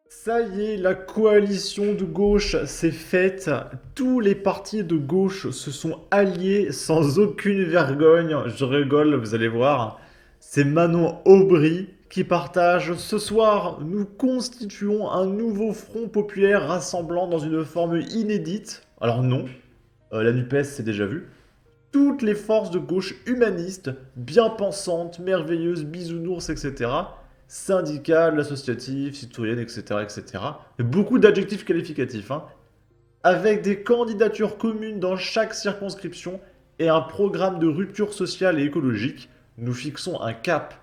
Ça y est, la coalition de gauche s'est faite. Tous les partis de gauche se sont alliés sans aucune vergogne. Je rigole, vous allez voir. C'est Manon Aubry qui partage. Ce soir, nous constituons un nouveau front populaire rassemblant dans une forme inédite. Alors non, la NUPES c'est déjà vu. Toutes les forces de gauche humanistes, bien pensantes, merveilleuses, bisounours, etc. Syndicales, associatives, citoyennes, etc. etc. Beaucoup d'adjectifs qualificatifs, hein. Avec des candidatures communes dans chaque circonscription et un programme de rupture sociale et écologique, nous fixons un cap.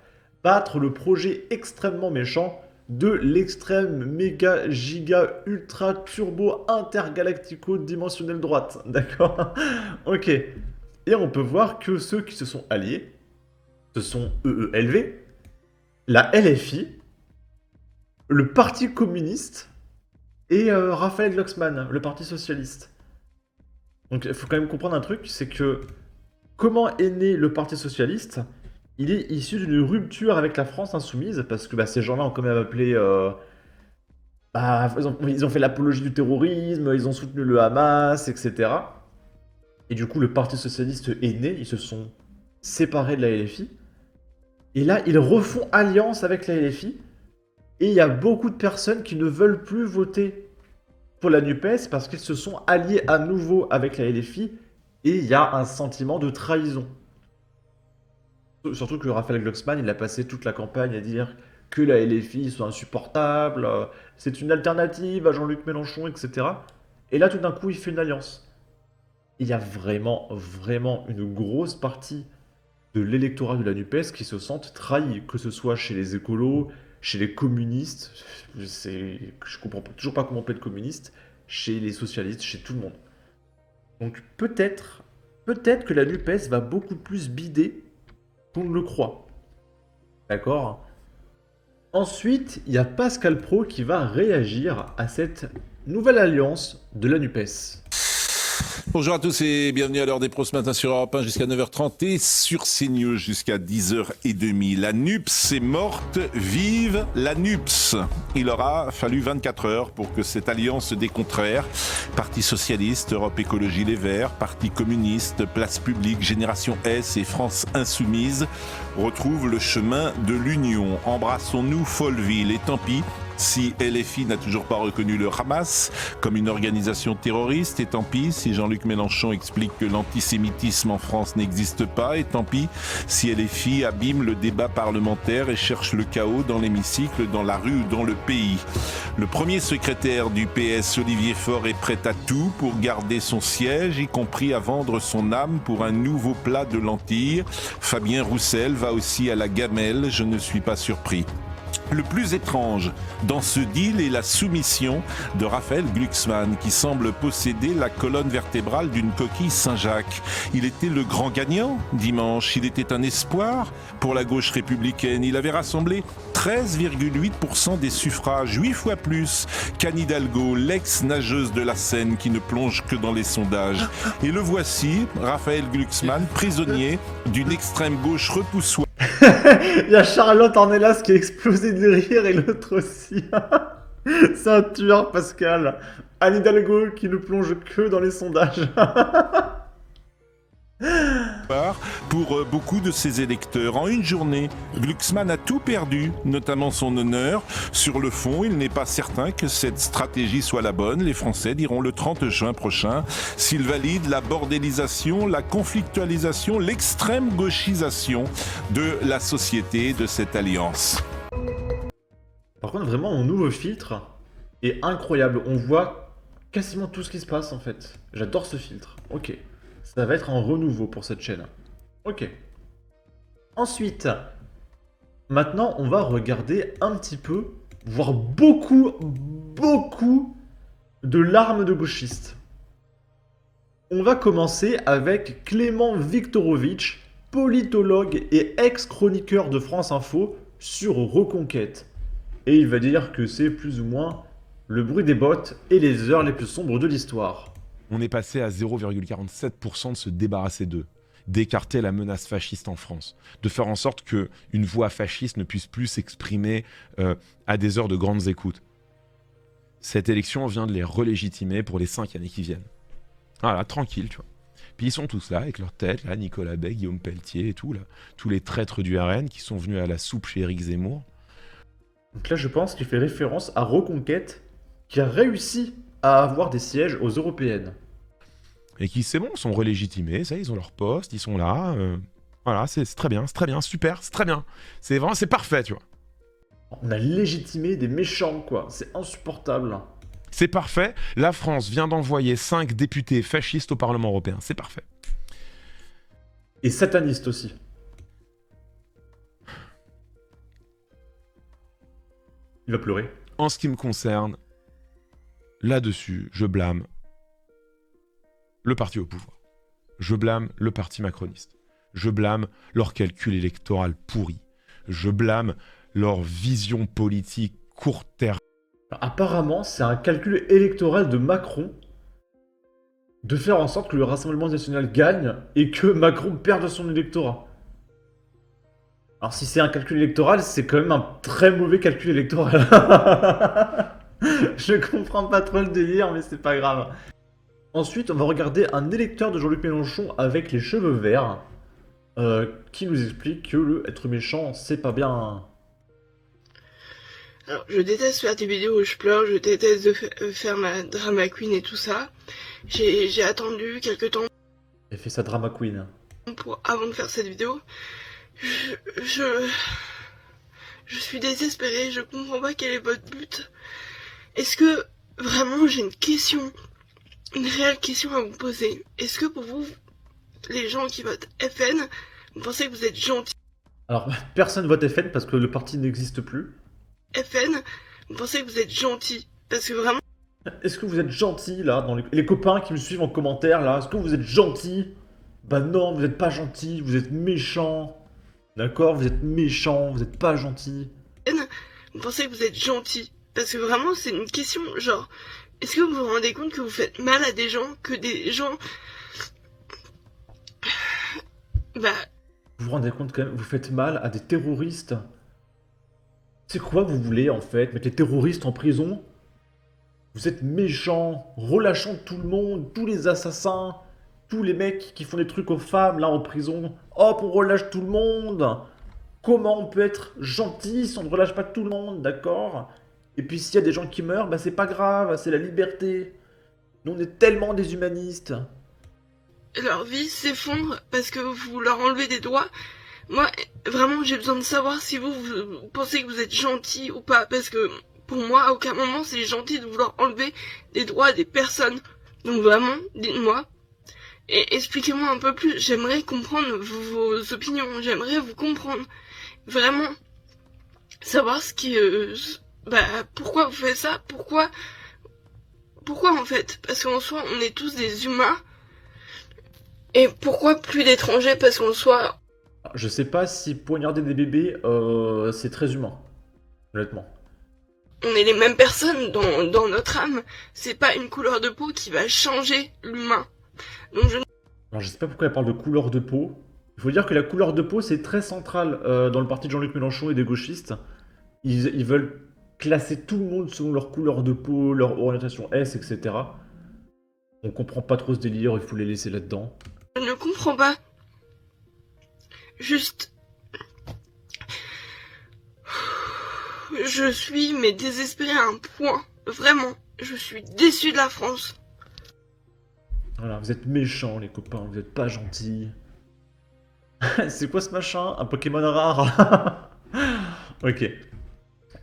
Battre le projet extrêmement méchant de l'extrême méga giga ultra turbo intergalactico dimensionnel droite. D'accord. Ok. Et on peut voir que ceux qui se sont alliés, ce sont EELV, la LFI, le Parti communiste et Raphaël Glucksmann, le Parti socialiste. Donc il faut quand même comprendre un truc, c'est que comment est né le Parti socialiste? Il est issu d'une rupture avec la France insoumise, parce que ces gens-là ont quand même appelé... ils ont fait l'apologie du terrorisme, ils ont soutenu le Hamas, etc. Et du coup, le Parti socialiste est né, ils se sont séparés de la LFI. Et là, ils refont alliance avec la LFI. Et il y a beaucoup de personnes qui ne veulent plus voter pour la NUPES parce qu'ils se sont alliés à nouveau avec la LFI. Et il y a un sentiment de trahison. Surtout que Raphaël Glucksmann, il a passé toute la campagne à dire que la LFI sont insupportables, c'est une alternative à Jean-Luc Mélenchon, etc. Et là, tout d'un coup, il fait une alliance. Il y a vraiment, vraiment une grosse partie de l'électorat de la NUPES qui se sentent trahis, que ce soit chez les écolos, chez les communistes, je comprends toujours pas comment on peut être communiste, chez les socialistes, chez tout le monde. Donc peut-être que la NUPES va beaucoup plus bider qu'on ne le croit. D'accord. Ensuite, il y a Pascal Pro qui va réagir à cette nouvelle alliance de la NUPES. Bonjour à tous et bienvenue à l'heure des pros ce matin sur Europe 1 jusqu'à 9h30 et sur CNews jusqu'à 10h30. La NUPS est morte, vive la NUPS. Il aura fallu 24 heures pour que cette alliance des contraires, Parti Socialiste, Europe Écologie Les Verts, Parti Communiste, Place Publique, Génération S et France Insoumise, retrouvent le chemin de l'union. Embrassons-nous Folleville et tant pis si LFI n'a toujours pas reconnu le Hamas comme une organisation terroriste, et tant pis si Jean-Luc Mélenchon explique que l'antisémitisme en France n'existe pas, et tant pis si LFI abîme le débat parlementaire et cherche le chaos dans l'hémicycle, dans la rue ou dans le pays. Le premier secrétaire du PS, Olivier Faure, est prêt à tout pour garder son siège, y compris à vendre son âme pour un nouveau plat de lentilles. Fabien Roussel va aussi à la gamelle, je ne suis pas surpris. Le plus étrange dans ce deal est la soumission de Raphaël Glucksmann qui semble posséder la colonne vertébrale d'une coquille Saint-Jacques. Il était le grand gagnant dimanche, il était un espoir pour la gauche républicaine. Il avait rassemblé 13,8% des suffrages, 8 fois plus qu'Anne Hidalgo, l'ex-nageuse de la Seine qui ne plonge que dans les sondages. Et le voici, Raphaël Glucksmann, prisonnier d'une extrême gauche repoussoire. Il y a Charlotte Ornelas qui a explosé de rire et l'autre aussi. C'est un tueur, Pascal. Anne Hidalgo qui ne plonge que dans les sondages. Pour beaucoup de ses électeurs. En une journée, Glucksmann a tout perdu, notamment son honneur. Sur le fond, il n'est pas certain que cette stratégie soit la bonne. Les Français diront le 30 juin prochain s'ils valident la bordélisation, la conflictualisation, l'extrême gauchisation de la société, de cette alliance. Par contre, vraiment, mon nouveau filtre est incroyable. On voit quasiment tout ce qui se passe, en fait. J'adore ce filtre. Ok. Ça va être un renouveau pour cette chaîne. Ok. Ensuite, maintenant, on va regarder un petit peu, voire beaucoup de larmes de gauchistes. On va commencer avec Clément Viktorovitch, politologue et ex-chroniqueur de France Info sur Reconquête. Et il va dire que c'est plus ou moins le bruit des bottes et les heures les plus sombres de l'histoire. On est passé à 0,47% de se débarrasser d'eux, d'écarter la menace fasciste en France, de faire en sorte qu'une voix fasciste ne puisse plus s'exprimer à des heures de grandes écoutes. Cette élection vient de les relégitimer pour les 5 années qui viennent. Voilà, tranquille, tu vois. Puis ils sont tous là, avec leur tête, là, Nicolas Bay, Guillaume Pelletier et tout, là. Tous les traîtres du RN qui sont venus à la soupe chez Éric Zemmour. Donc là, je pense qu'il fait référence à Reconquête, qui a réussi à avoir des sièges aux européennes. Et qui, c'est bon, sont relégitimés, ça, ils ont leur poste, ils sont là. Voilà, c'est très bien, super, c'est très bien. C'est vraiment, c'est parfait, tu vois. On a légitimé des méchants, quoi. C'est insupportable. C'est parfait. La France vient d'envoyer 5 députés fascistes au Parlement européen. C'est parfait. Et sataniste aussi. Il va pleurer. En ce qui me concerne, là-dessus, je blâme le parti au pouvoir. Je blâme le parti macroniste. Je blâme leur calcul électoral pourri. Je blâme leur vision politique court terme. Apparemment, c'est un calcul électoral de Macron de faire en sorte que le Rassemblement national gagne et que Macron perde son électorat. Alors si c'est un calcul électoral, c'est quand même un très mauvais calcul électoral. Je comprends pas trop le délire, mais c'est pas grave. Ensuite, on va regarder un électeur de Jean-Luc Mélenchon avec les cheveux verts qui nous explique que le être méchant, c'est pas bien. Alors, je déteste faire des vidéos où je pleure, je déteste faire ma drama queen et tout ça. J'ai attendu quelques temps Elle fait sa drama queen. avant de faire cette vidéo. Je suis désespérée, je comprends pas quel est votre but. Est-ce que, vraiment, j'ai une réelle question à vous poser. Est-ce que pour vous, les gens qui votent FN, vous pensez que vous êtes gentils? Alors, personne vote FN parce que le parti n'existe plus. FN, vous pensez que vous êtes gentils? Parce que vraiment... Est-ce que vous êtes gentils, là, dans les copains qui me suivent en commentaire, là? Est-ce que vous êtes gentils? Bah non, vous n'êtes pas gentils, vous êtes méchants. D'accord? Vous êtes méchants, vous n'êtes pas gentils. Vous pensez que vous êtes gentils? Parce que vraiment, c'est une question, genre... Est-ce que vous vous rendez compte que vous faites mal à des gens? Que des gens... Bah... Vous vous rendez compte quand même, vous faites mal à des terroristes? C'est quoi vous voulez, en fait? Mettre les terroristes en prison? Vous êtes méchants, relâchant tout le monde, tous les assassins, tous les mecs qui font des trucs aux femmes, là, en prison. Hop, on relâche tout le monde! Comment on peut être gentil si on ne relâche pas tout le monde, d'accord? Et puis s'il y a des gens qui meurent, bah c'est pas grave, c'est la liberté. Nous on est tellement des humanistes. Leur vie s'effondre parce que vous leur enlevez des droits. Moi, vraiment, j'ai besoin de savoir si vous pensez que vous êtes gentil ou pas. Parce que, pour moi, à aucun moment, c'est gentil de vouloir enlever des droits à des personnes. Donc vraiment, dites-moi. Et expliquez-moi un peu plus. J'aimerais comprendre vos opinions. J'aimerais vous comprendre. Vraiment. Savoir ce qui... pourquoi vous faites ça? Pourquoi en fait? Parce qu'en soi, on est tous des humains. Et pourquoi plus d'étrangers? Parce qu'en soi... Je sais pas si poignarder des bébés, c'est très humain. Honnêtement. On est les mêmes personnes dans notre âme. C'est pas une couleur de peau qui va changer l'humain. Donc Alors je sais pas pourquoi elle parle de couleur de peau. Il faut dire que la couleur de peau, c'est très central dans le parti de Jean-Luc Mélenchon et des gauchistes. Ils veulent classer tout le monde selon leur couleur de peau, leur orientation S, etc. On comprend pas trop ce délire, il faut les laisser là-dedans. Je ne comprends pas. Juste... Je suis mais désespérée à un point. Vraiment. Je suis déçue de la France. Voilà, vous êtes méchants les copains, vous êtes pas gentils. C'est quoi ce machin? Un Pokémon rare? Ok.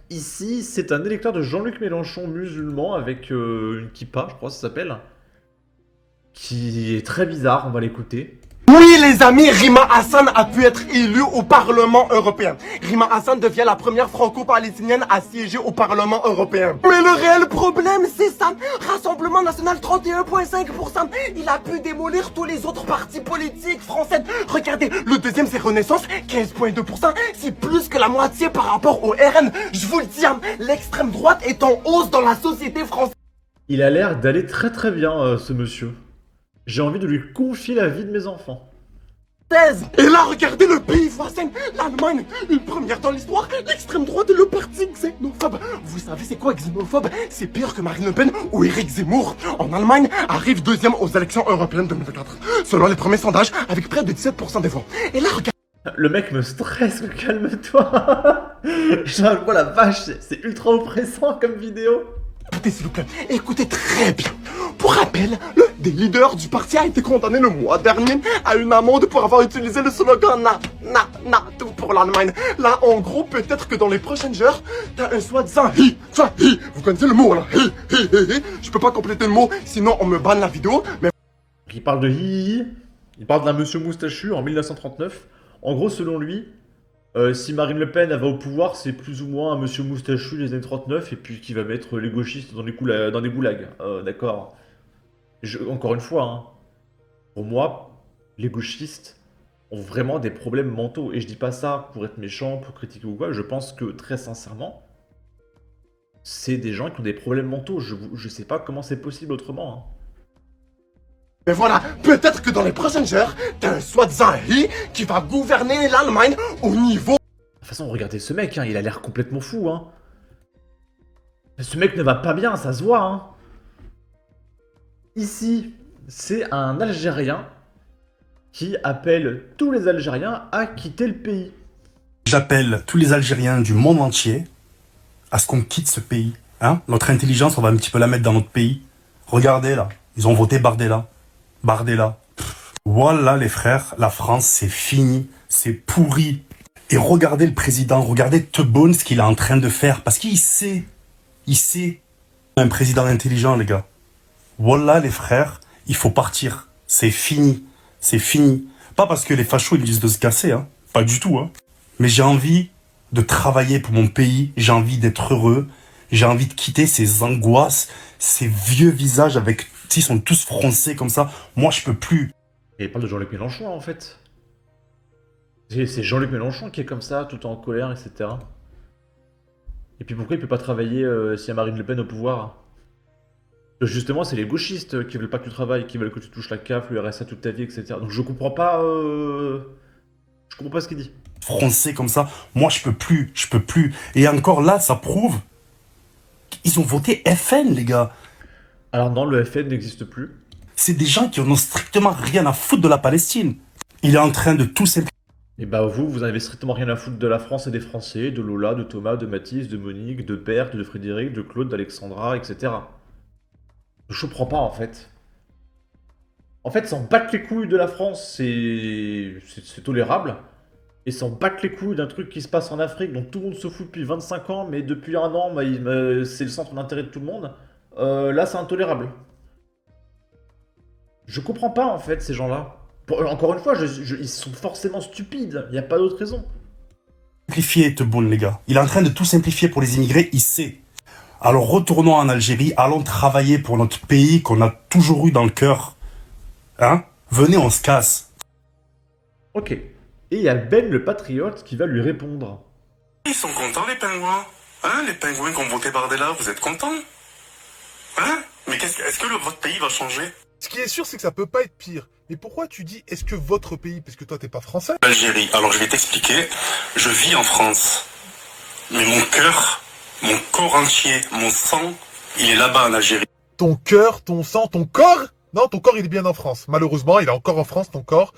Ici, c'est un électeur de Jean-Luc Mélenchon musulman avec une kippa, je crois que ça s'appelle. Qui est très bizarre, on va l'écouter. Oui les amis, Rima Hassan a pu être élue au Parlement européen. Rima Hassan devient la première franco-palestinienne à siéger au Parlement européen. Mais le réel problème c'est ça. Rassemblement national 31,5%. Il a pu démolir tous les autres partis politiques français. Regardez, le deuxième c'est Renaissance, 15,2%. C'est plus que la moitié par rapport au RN. Je vous le dis, l'extrême droite est en hausse dans la société française. Il a l'air d'aller très très bien ce monsieur. J'ai envie de lui confier la vie de mes enfants. Et là, regardez le pays voisin, l'Allemagne, une première dans l'histoire, l'extrême droite et le parti xénophobe. Vous savez c'est quoi xénophobe? C'est pire que Marine Le Pen ou Éric Zemmour. En Allemagne, arrive deuxième aux élections européennes 2024, selon les premiers sondages, avec près de 17% des voix. Et là, regardez. Le mec me stresse, calme-toi. Genre, oh la vache, c'est ultra oppressant comme vidéo. Écoutez s'il vous plaît, écoutez très bien. Pour rappel, l'un des leaders du parti a été condamné le mois dernier à une amende pour avoir utilisé le slogan tout pour l'Allemagne. Là, en gros, peut-être que dans les prochaines heures, t'as un soi-disant hi. Vous connaissez le mot là, hi. Je peux pas compléter le mot, sinon on me banne la vidéo, mais... Il parle de hi, il parle d'un monsieur moustachu en 1939. En gros, selon lui, si Marine Le Pen va au pouvoir, c'est plus ou moins un monsieur moustachu des années 39 et puis qui va mettre les gauchistes dans des goulags. D'accord. Encore une fois, hein, pour moi, les gauchistes ont vraiment des problèmes mentaux. Et je dis pas ça pour être méchant, pour critiquer ou quoi. Je pense que, très sincèrement, c'est des gens qui ont des problèmes mentaux. Je sais pas comment c'est possible autrement. Hein. Mais voilà, peut-être que dans les prochaines heures, t'as un soi-disant hi qui va gouverner l'Allemagne au niveau... De toute façon, regardez ce mec, hein, il a l'air complètement fou. Hein. Ce mec ne va pas bien, ça se voit. Hein. Ici, c'est un Algérien qui appelle tous les Algériens à quitter le pays. J'appelle tous les Algériens du monde entier à ce qu'on quitte ce pays. Hein? Notre intelligence, on va un petit peu la mettre dans notre pays. Regardez là, ils ont voté Bardella. Voilà les frères, la France c'est fini, c'est pourri. Et regardez le président, regardez Tebboune ce qu'il est en train de faire. Parce qu'il sait. Un président intelligent les gars. Voilà les frères, il faut partir. C'est fini. Pas parce que les fachos ils disent de se casser, hein. Pas du tout, hein. Mais j'ai envie de travailler pour mon pays, j'ai envie d'être heureux, j'ai envie de quitter ces angoisses, ces vieux visages avec... Ils sont tous français comme ça. Moi, je peux plus. Et il parle de Jean-Luc Mélenchon, en fait. C'est Jean-Luc Mélenchon qui est comme ça, tout en colère, etc. Et puis pourquoi il peut pas travailler s'il y a Marine Le Pen au pouvoir? Justement, c'est les gauchistes qui veulent pas que tu travailles, qui veulent que tu touches la CAF, le RSA toute ta vie, etc. Donc je comprends pas... Je comprends pas ce qu'il dit. Français comme ça. Moi, je peux plus. Et encore là, ça prouve qu'ils ont voté FN, les gars. Alors non, le FN n'existe plus. C'est des gens qui n'ont strictement rien à foutre de la Palestine. Il est en train de tout simplifier. Et bah vous avez strictement rien à foutre de la France et des Français, de Lola, de Thomas, de Mathis, de Monique, de Berthe, de Frédéric, de Claude, d'Alexandra, etc. Je comprends pas en fait. En fait, s'en battre les couilles de la France, c'est tolérable. Et s'en battre les couilles d'un truc qui se passe en Afrique dont tout le monde se fout depuis 25 ans, mais depuis un an, c'est le centre d'intérêt de tout le monde. Là, c'est intolérable. Je comprends pas, en fait, ces gens-là. Encore une fois, ils sont forcément stupides. Il n'y a pas d'autre raison. Simplifier, Tebboune, les gars. Il est en train de tout simplifier pour les immigrés, il sait. Alors retournons en Algérie, allons travailler pour notre pays qu'on a toujours eu dans le cœur. Hein? Venez, on se casse. Ok. Et il y a Ben le patriote qui va lui répondre. Ils sont contents, les pingouins. Hein, les pingouins qui ont voté Bardella, vous êtes contents? Hein? Mais est-ce que votre pays va changer? Ce qui est sûr, c'est que ça peut pas être pire. Mais pourquoi tu dis est-ce que votre pays, parce que toi t'es pas français? L'Algérie. Alors je vais t'expliquer. Je vis en France. Mais mon cœur, mon corps entier, mon sang, il est là-bas en Algérie. Ton cœur, ton sang, ton corps? Non, ton corps il est bien en France. Malheureusement, il est encore en France, ton corps.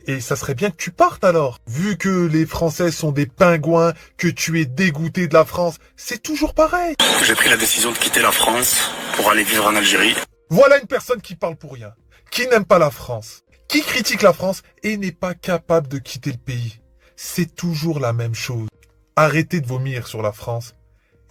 Et ça serait bien que tu partes alors. Vu que les Français sont des pingouins, que tu es dégoûté de la France, c'est toujours pareil. J'ai pris la décision de quitter la France pour aller vivre en Algérie. Voilà une personne qui parle pour rien, qui n'aime pas la France, qui critique la France et n'est pas capable de quitter le pays. C'est toujours la même chose. Arrêtez de vomir sur la France.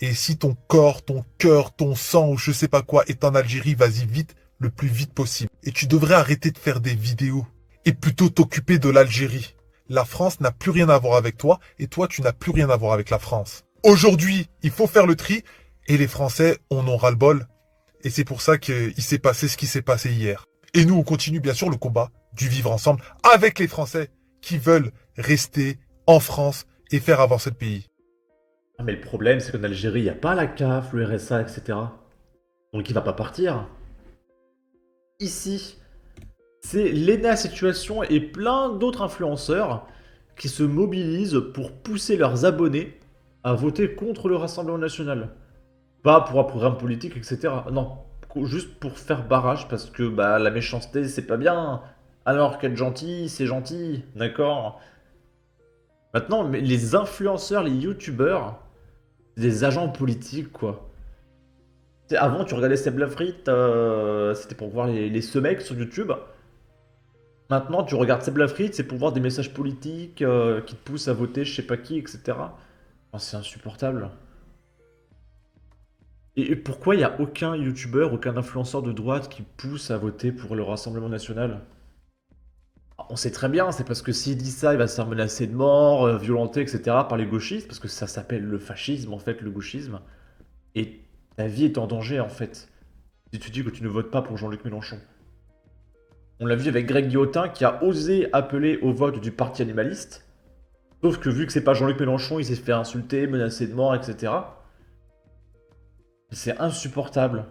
Et si ton corps, ton cœur, ton sang ou je sais pas quoi est en Algérie, vas-y vite, le plus vite possible. Et tu devrais arrêter de faire des vidéos et plutôt t'occuper de l'Algérie. La France n'a plus rien à voir avec toi et toi tu n'as plus rien à voir avec la France. Aujourd'hui, il faut faire le tri et les Français en ont ras-le-bol. Et c'est pour ça qu'il s'est passé ce qui s'est passé hier. Et nous, on continue bien sûr le combat du vivre ensemble avec les Français qui veulent rester en France et faire avancer le pays. Ah, mais le problème, c'est qu'en Algérie, il n'y a pas la CAF, le RSA, etc. Donc il va pas partir. Ici, C'est Lena Situation et plein d'autres influenceurs qui se mobilisent pour pousser leurs abonnés à voter contre le Rassemblement National. Pas pour un programme politique, etc. Non, juste pour faire barrage parce que bah, la méchanceté c'est pas bien. Alors qu'être gentil, c'est gentil, d'accord? Maintenant, mais les influenceurs, les youtubeurs, c'est des agents politiques quoi. Avant, tu regardais Seb Lafrite, c'était pour voir les mecs sur YouTube. Maintenant, tu regardes Seb Lafrite, c'est pour voir des messages politiques qui te poussent à voter je sais pas qui, etc. Enfin, c'est insupportable. Et pourquoi il n'y a aucun youtubeur, aucun influenceur de droite qui pousse à voter pour le Rassemblement National? On sait très bien, c'est parce que s'il dit ça, il va se faire menacer de mort, violenter, etc. par les gauchistes, parce que ça s'appelle le fascisme, en fait, le gauchisme. Et ta vie est en danger, en fait, si tu dis que tu ne votes pas pour Jean-Luc Mélenchon. On l'a vu avec Greg Guillotin, qui a osé appeler au vote du parti animaliste, sauf que vu que c'est pas Jean-Luc Mélenchon, il s'est fait insulter, menacer de mort, etc. C'est insupportable.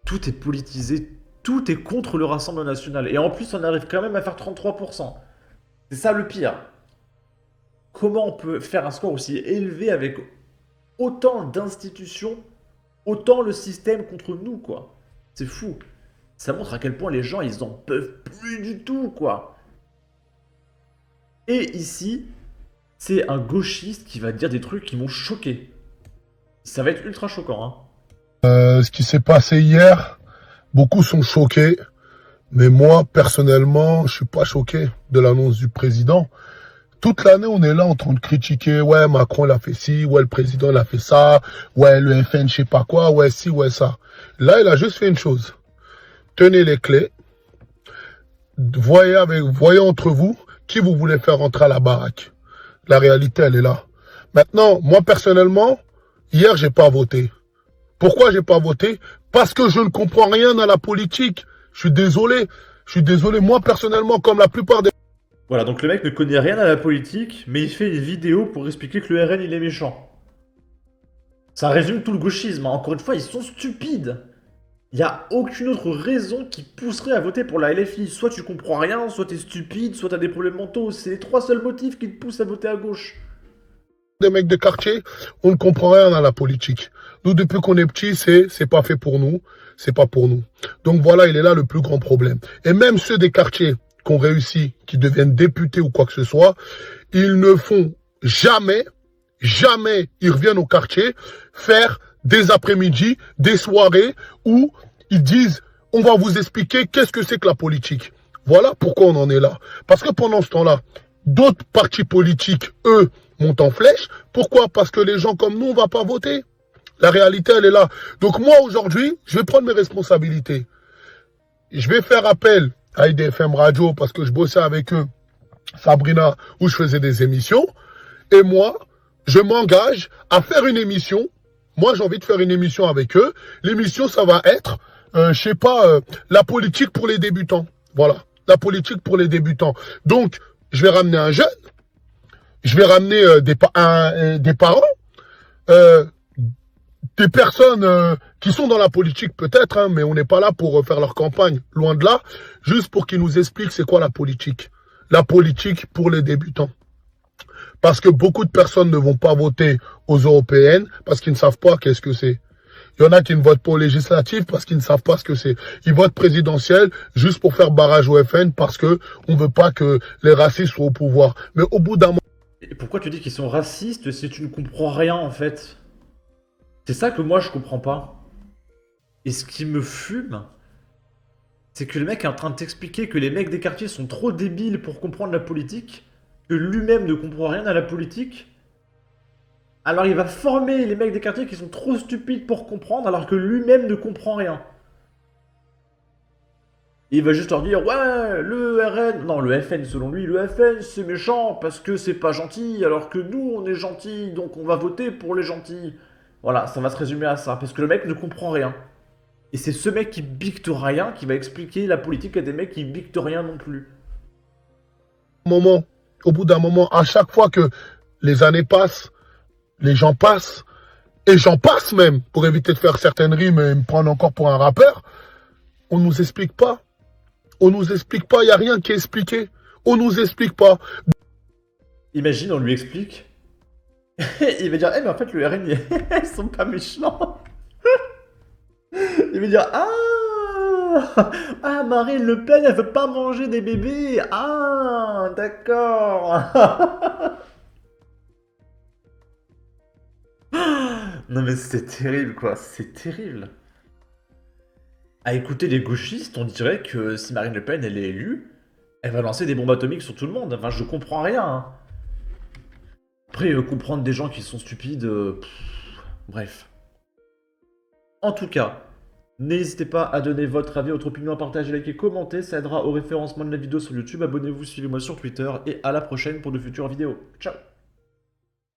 Tout est politisé, tout est contre le Rassemblement National. Et en plus, on arrive quand même à faire 33%. C'est ça le pire. Comment on peut faire un score aussi élevé avec autant d'institutions, autant le système contre nous, quoi. C'est fou. Ça montre à quel point les gens, ils en peuvent plus du tout, quoi. Et ici, c'est un gauchiste qui va dire des trucs qui m'ont choqué. Ça va être ultra choquant, hein. Ce qui s'est passé hier, beaucoup sont choqués, mais moi, personnellement, je suis pas choqué de l'annonce du président. Toute l'année, on est là en train de critiquer, ouais, Macron l'a fait ci, ouais, le président l'a fait ça, ouais, le FN, je sais pas quoi, ouais, ci, ouais, ça. Là, il a juste fait une chose. Tenez les clés, voyez entre vous qui vous voulez faire rentrer à la baraque. La réalité, elle est là. Maintenant, moi, personnellement, hier, j'ai pas voté. Pourquoi j'ai pas voté? Parce que je ne comprends rien à la politique. Je suis désolé. Moi, personnellement, comme la plupart des... Voilà, donc le mec ne connaît rien à la politique, mais il fait une vidéo pour expliquer que le RN, il est méchant. Ça résume tout le gauchisme, hein. Encore une fois, ils sont stupides. Il n'y a aucune autre raison qui pousserait à voter pour la LFI. Soit tu comprends rien, soit t'es stupide, soit t'as des problèmes mentaux. C'est les trois seuls motifs qui te poussent à voter à gauche. Des mecs de quartier, on ne comprend rien à la politique. Nous, depuis qu'on est petits, c'est pas fait pour nous, c'est pas pour nous. Donc voilà, il est là le plus grand problème. Et même ceux des quartiers qui ont réussi, qui deviennent députés ou quoi que ce soit, ils ne font jamais, ils reviennent au quartier faire des après-midi, des soirées où ils disent, on va vous expliquer qu'est-ce que c'est que la politique. Voilà pourquoi on en est là. Parce que pendant ce temps-là, d'autres partis politiques, eux, montent en flèche. Pourquoi? Parce que les gens comme nous, on va pas voter. La réalité, elle est là. Donc moi, aujourd'hui, je vais prendre mes responsabilités. Je vais faire appel à IDFM Radio parce que je bossais avec eux, Sabrina, où je faisais des émissions. Et moi, je m'engage à faire une émission. Moi, j'ai envie de faire une émission avec eux. L'émission, ça va être, la politique pour les débutants. Voilà, la politique pour les débutants. Donc, je vais ramener un jeune. Je vais ramener des parents, des personnes qui sont dans la politique peut-être, hein, mais on n'est pas là pour faire leur campagne, loin de là, juste pour qu'ils nous expliquent c'est quoi la politique. La politique pour les débutants. Parce que beaucoup de personnes ne vont pas voter aux européennes parce qu'ils ne savent pas qu'est-ce que c'est. Il y en a qui ne votent pas aux législatives parce qu'ils ne savent pas ce que c'est. Ils votent présidentiel juste pour faire barrage au FN parce que on veut pas que les racistes soient au pouvoir. Mais au bout d'un moment... Et pourquoi tu dis qu'ils sont racistes si tu ne comprends rien en fait? C'est ça que moi je comprends pas. Et ce qui me fume, c'est que le mec est en train de t'expliquer que les mecs des quartiers sont trop débiles pour comprendre la politique, que lui-même ne comprend rien à la politique. Alors il va former les mecs des quartiers qui sont trop stupides pour comprendre alors que lui-même ne comprend rien. Il va juste leur dire, ouais, le RN... Non, le FN, selon lui, le FN, c'est méchant parce que c'est pas gentil, alors que nous, on est gentils, donc on va voter pour les gentils. Voilà, ça va se résumer à ça, parce que le mec ne comprend rien. Et c'est ce mec qui bicte rien qui va expliquer la politique à des mecs qui bictent rien non plus. Au bout d'un moment, à chaque fois que les années passent, les gens passent, et j'en passe même, pour éviter de faire certaines rimes et me prendre encore pour un rappeur, on ne nous explique pas. On nous explique pas, il n'y a rien qui est expliqué. On nous explique pas. Imagine, on lui explique. Il va dire, eh mais en fait le RN, ils sont pas méchants. Il va dire, ah, Marine Le Pen, elle veut pas manger des bébés. Ah, d'accord. Non mais c'est terrible quoi, c'est terrible. À écouter les gauchistes, on dirait que si Marine Le Pen elle est élue, elle va lancer des bombes atomiques sur tout le monde. Enfin, je comprends rien. Hein. Après, comprendre des gens qui sont stupides, bref. En tout cas, n'hésitez pas à donner votre avis, votre opinion, à partager, liker, commenter. Ça aidera au référencement de la vidéo sur YouTube. Abonnez-vous, suivez-moi sur Twitter et à la prochaine pour de futures vidéos. Ciao!